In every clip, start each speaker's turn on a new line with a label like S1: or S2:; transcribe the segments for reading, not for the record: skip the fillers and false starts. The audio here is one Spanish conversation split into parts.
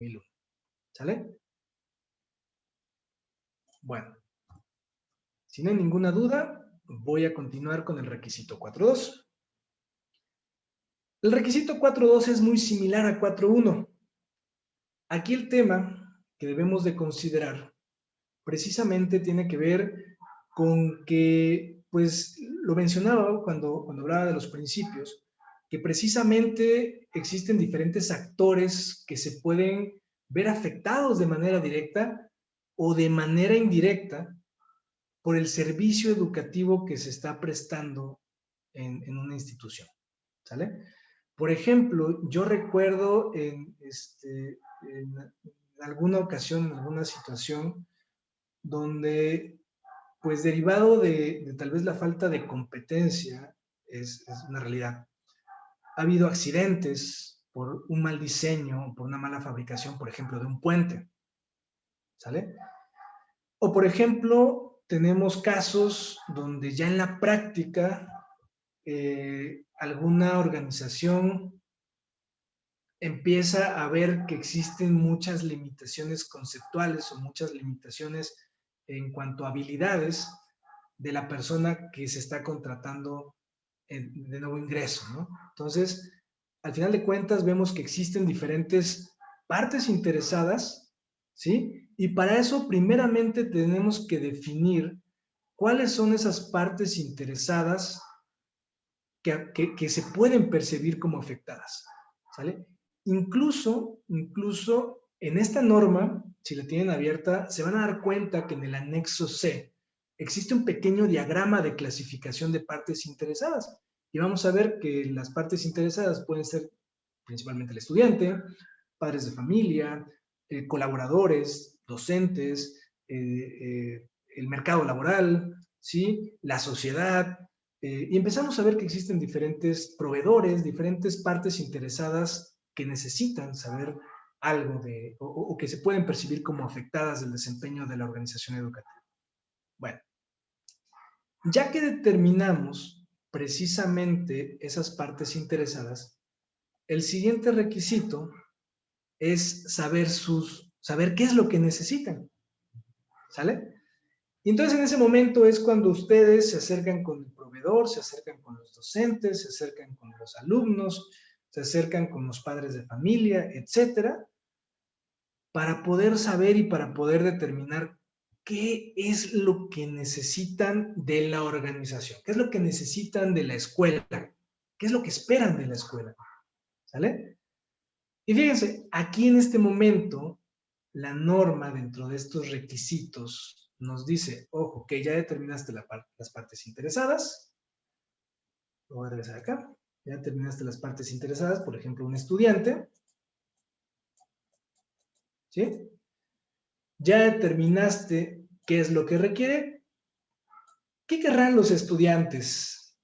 S1: 2001. ¿Sale? Bueno, si no hay ninguna duda, voy a continuar con el requisito 4.2. El requisito 4.2 es muy similar a 4.1. Aquí el tema que debemos de considerar precisamente tiene que ver con que, pues, lo mencionaba cuando hablaba de los principios, que precisamente existen diferentes actores que se pueden ver afectados de manera directa o de manera indirecta por el servicio educativo que se está prestando en una institución, ¿sale? Por ejemplo, yo recuerdo en alguna ocasión, en alguna situación, donde, pues derivado de tal vez la falta de competencia, es una realidad. Ha habido accidentes por un mal diseño, por una mala fabricación, por ejemplo, de un puente, ¿sale? O, por ejemplo, tenemos casos donde ya en la práctica alguna organización empieza a ver que existen muchas limitaciones conceptuales o muchas limitaciones en cuanto a habilidades de la persona que se está contratando de nuevo ingreso, ¿no? Entonces, al final de cuentas, vemos que existen diferentes partes interesadas, ¿sí? Y para eso, primeramente, tenemos que definir cuáles son esas partes interesadas que se pueden percibir como afectadas, ¿sale? Incluso en esta norma, si la tienen abierta, se van a dar cuenta que en el anexo C existe un pequeño diagrama de clasificación de partes interesadas. Y vamos a ver que las partes interesadas pueden ser principalmente el estudiante, padres de familia, colaboradores, docentes, el mercado laboral, ¿sí? La sociedad, y empezamos a ver que existen diferentes proveedores, diferentes partes interesadas que necesitan saber algo o que se pueden percibir como afectadas del desempeño de la organización educativa. Bueno, ya que determinamos precisamente esas partes interesadas, el siguiente requisito es saber qué es lo que necesitan, ¿sale? Y entonces en ese momento es cuando ustedes se acercan con el proveedor, se acercan con los docentes, se acercan con los alumnos, se acercan con los padres de familia, etcétera, para poder saber y para poder determinar qué es lo que necesitan de la organización, qué es lo que necesitan de la escuela, qué es lo que esperan de la escuela, ¿sale? Y fíjense, aquí en este momento, la norma dentro de estos requisitos nos dice, ojo, que ya determinaste las partes interesadas, lo voy a regresar acá, ya determinaste las partes interesadas, por ejemplo, un estudiante, ¿sí? Ya determinaste qué es lo que requiere. ¿Qué querrán los estudiantes?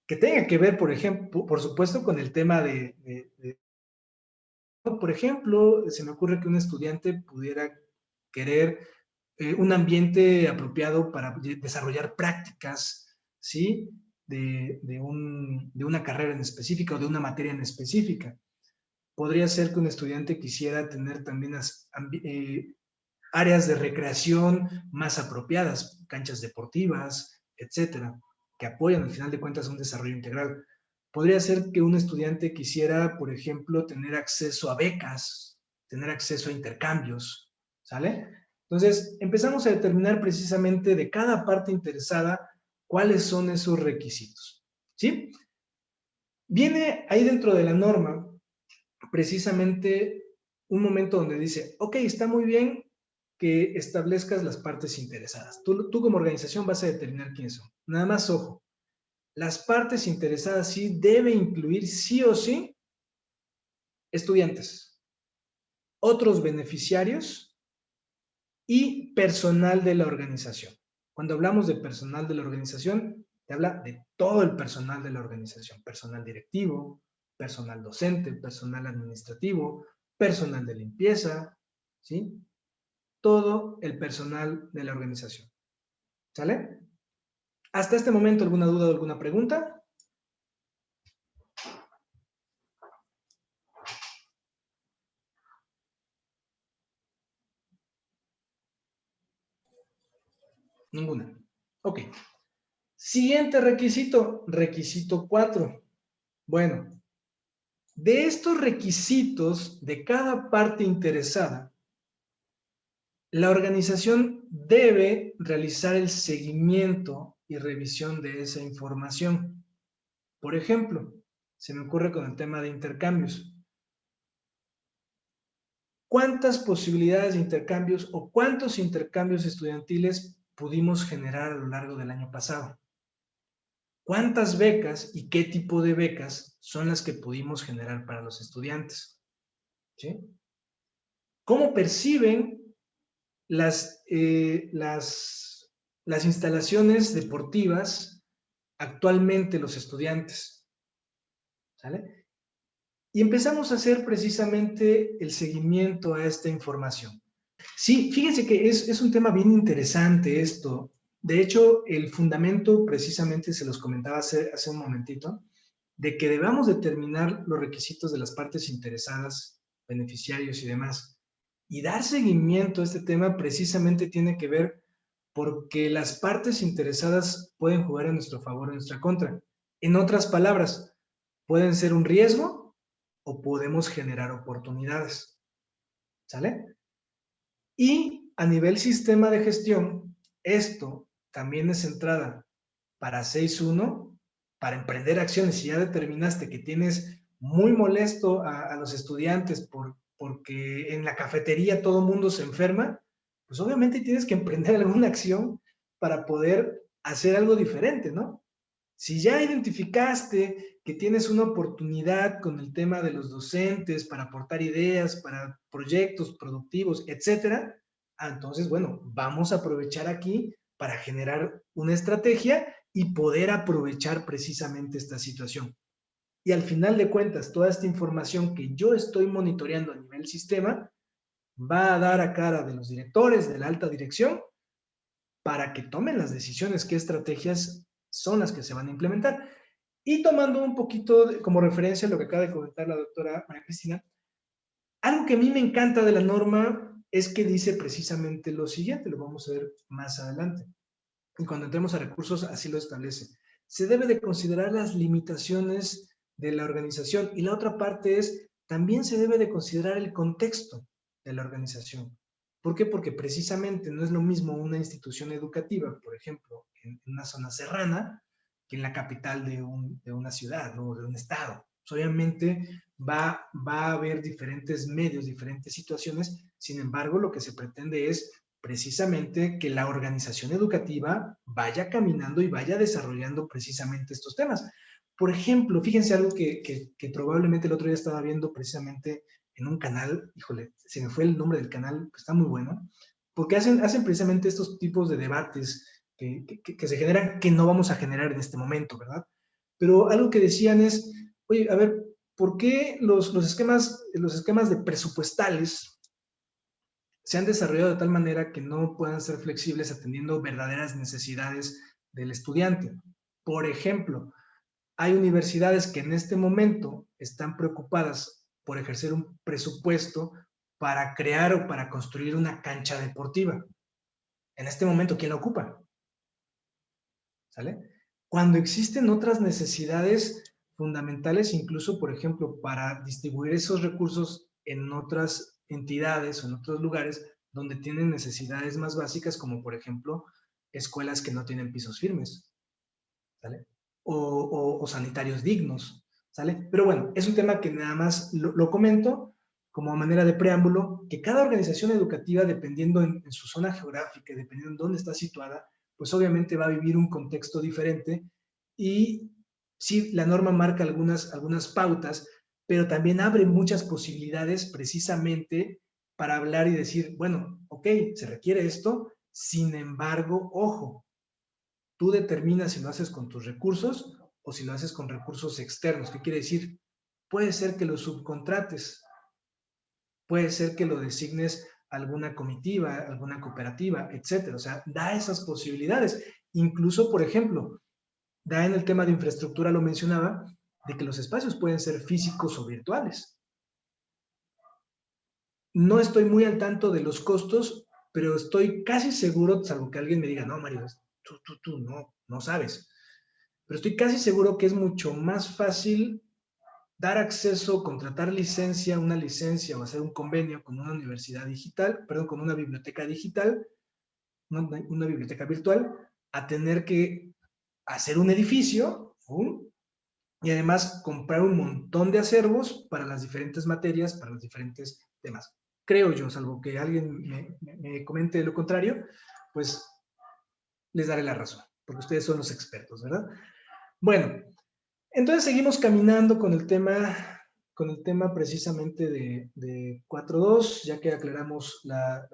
S1: Que tenga que ver, por ejemplo, por supuesto, con el tema por ejemplo, se me ocurre que un estudiante pudiera querer un ambiente apropiado para desarrollar prácticas, ¿sí? De una carrera en específica o de una materia en específica. Podría ser que un estudiante quisiera tener también áreas de recreación más apropiadas, canchas deportivas, etcétera, que apoyan al final de cuentas un desarrollo integral. Podría ser que un estudiante quisiera, por ejemplo, tener acceso a becas, tener acceso a intercambios, ¿sale? Entonces, empezamos a determinar precisamente de cada parte interesada cuáles son esos requisitos, ¿sí? Viene ahí dentro de la norma precisamente un momento donde dice, ok, está muy bien que establezcas las partes interesadas. Tú como organización vas a determinar quiénes son. Nada más, ojo, las partes interesadas sí debe incluir sí o sí estudiantes, otros beneficiarios y personal de la organización. Cuando hablamos de personal de la organización, te habla de todo el personal de la organización, personal directivo, personal docente, personal administrativo, personal de limpieza, ¿sí? Todo el personal de la organización. ¿Sale? ¿Hasta este momento alguna duda o alguna pregunta? Ninguna. Ok. Siguiente requisito, requisito 4. Bueno, de estos requisitos de cada parte interesada, la organización debe realizar el seguimiento y revisión de esa información. Por ejemplo, se me ocurre con el tema de intercambios. ¿Cuántas posibilidades de intercambios o cuántos intercambios estudiantiles pudimos generar a lo largo del año pasado? ¿Cuántas becas y qué tipo de becas son las que pudimos generar para los estudiantes? ¿Sí? ¿Cómo perciben las instalaciones deportivas actualmente los estudiantes? ¿Sale? Y empezamos a hacer precisamente el seguimiento a esta información. Sí, fíjense que es un tema bien interesante esto. De hecho, el fundamento, precisamente se los comentaba hace un momentito, de que debamos determinar los requisitos de las partes interesadas, beneficiarios y demás. Y dar seguimiento a este tema precisamente tiene que ver porque las partes interesadas pueden jugar en nuestro favor o en nuestra contra. En otras palabras, pueden ser un riesgo o podemos generar oportunidades. ¿Sale? Y a nivel sistema de gestión, esto también es entrada para 6.1, para emprender acciones. Si ya determinaste que tienes muy molesto a los estudiantes porque en la cafetería todo mundo se enferma, pues obviamente tienes que emprender alguna acción para poder hacer algo diferente, ¿no? Si ya identificaste que tienes una oportunidad con el tema de los docentes para aportar ideas, para proyectos productivos, etcétera, entonces, bueno, vamos a aprovechar aquí para generar una estrategia y poder aprovechar precisamente esta situación. Y al final de cuentas, toda esta información que yo estoy monitoreando a nivel sistema va a dar a cara de los directores, de la alta dirección, para que tomen las decisiones, qué estrategias son las que se van a implementar. Y tomando un poquito como referencia lo que acaba de comentar la doctora María Cristina, algo que a mí me encanta de la norma es que dice precisamente lo siguiente, lo vamos a ver más adelante. Y cuando entremos a recursos, así lo establece. Se debe de considerar las limitaciones de la organización. Y la otra parte es, también se debe de considerar el contexto de la organización. ¿Por qué? Porque precisamente no es lo mismo una institución educativa, por ejemplo, en una zona serrana, que en la capital de una ciudad o de un estado. Pues obviamente va a haber diferentes medios, diferentes situaciones. Sin embargo, lo que se pretende es precisamente que la organización educativa vaya caminando y vaya desarrollando precisamente estos temas. Por ejemplo, fíjense algo que probablemente el otro día estaba viendo precisamente en un canal, híjole, se me fue el nombre del canal, pues está muy bueno, porque hacen precisamente estos tipos de debates que se generan, que no vamos a generar en este momento, ¿verdad? Pero algo que decían es, oye, a ver, ¿por qué los esquemas de presupuestales se han desarrollado de tal manera que no puedan ser flexibles atendiendo verdaderas necesidades del estudiante? Por ejemplo, hay universidades que en este momento están preocupadas por ejercer un presupuesto para crear o para construir una cancha deportiva. En este momento, ¿quién la ocupa? ¿Sale? Cuando existen otras necesidades fundamentales, incluso, por ejemplo, para distribuir esos recursos en otras entidades o en otros lugares donde tienen necesidades más básicas, como por ejemplo, escuelas que no tienen pisos firmes, ¿sale? O sanitarios dignos, ¿sale? Pero bueno, es un tema que nada más lo comento como manera de preámbulo, que cada organización educativa, dependiendo en su zona geográfica, dependiendo en dónde está situada, pues obviamente va a vivir un contexto diferente y sí, la norma marca algunas pautas, pero también abre muchas posibilidades precisamente para hablar y decir, bueno, ok, se requiere esto, sin embargo, ojo, tú determinas si lo haces con tus recursos o si lo haces con recursos externos. ¿Qué quiere decir? Puede ser que lo subcontrates, puede ser que lo designes a alguna comitiva, alguna cooperativa, etcétera. O sea, da esas posibilidades. Incluso, por ejemplo, da en el tema de infraestructura, lo mencionaba, de que los espacios pueden ser físicos o virtuales. No estoy muy al tanto de los costos, pero estoy casi seguro, salvo que alguien me diga, no, Mario, tú no sabes, pero estoy casi seguro que es mucho más fácil dar acceso, contratar licencia, una licencia o hacer un convenio con una universidad digital, perdón, con una biblioteca digital, una biblioteca virtual, a tener que hacer un edificio, ¿sí? Y además comprar un montón de acervos para las diferentes materias, para los diferentes temas. Creo yo, salvo que alguien me comente lo contrario, pues les daré la razón, porque ustedes son los expertos, ¿verdad? Bueno, entonces seguimos caminando con el tema precisamente de 4.2, ya que aclaramos la